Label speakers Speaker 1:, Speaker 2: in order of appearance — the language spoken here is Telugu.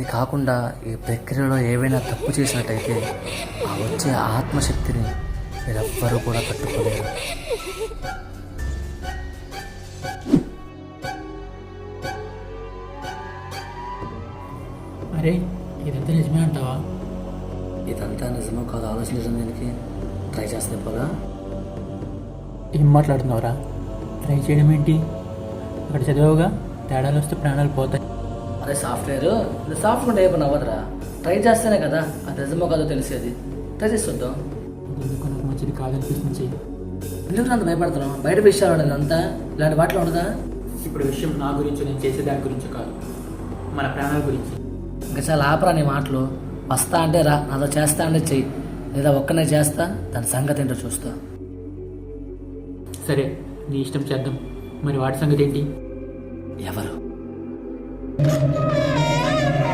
Speaker 1: ఇది కాకుండా ఈ ప్రక్రియలో ఏవైనా తప్పు చేసినట్టయితే ఆ వచ్చే ఆత్మశక్తిని మీరెవ్వరూ కూడా తట్టుకోలేరు.
Speaker 2: అరే ఇదంతా నిజమే అంటావా?
Speaker 1: ఇదంతా నిజమో కాదు ఆలోచించడం దీనికి ట్రై చేస్తే పోలా.
Speaker 2: ఏం మాట్లాడుతున్నావురా? ట్రై చేయడం ఏంటి? అక్కడ చదివావుగా, తేడాలు వస్తే ప్రాణాలు పోతాయి.
Speaker 1: అదే సాఫ్ట్వేర్ ఇది సాఫ్ట్వేర్ అయిపోయిన అవ్వదురా. ట్రై చేస్తేనే కదా అది నిజమో కాదో తెలిసేది. ట్రై చేసి చూద్దాం.
Speaker 2: ఎందుకు నాకు మంచిది కాదనిపిస్తుంది చెయ్యి.
Speaker 1: ఎందుకు అంత భయపడుతున్నాం? బయట విషయాలు ఉండదు అంతా ఇలాంటి వాటిలో ఉండదా?
Speaker 2: ఇప్పుడు విషయం నా గురించి, నేను చేసే దాని గురించి కాదు, మన ప్రాణాల గురించి.
Speaker 1: ఇంకా చాలా ఆపరా నీ మాటలు. వస్తా అంటే రా, నాతో చేస్తా అంటే చెయ్యి, లేదా ఒక్కనే చేస్తా, దాని సంగతి ఏంటో చూస్తా.
Speaker 2: సరే నీ ఇష్టం, చేద్దాం. మరి వాటి సంగతి ఏంటి?
Speaker 1: ఎవరు?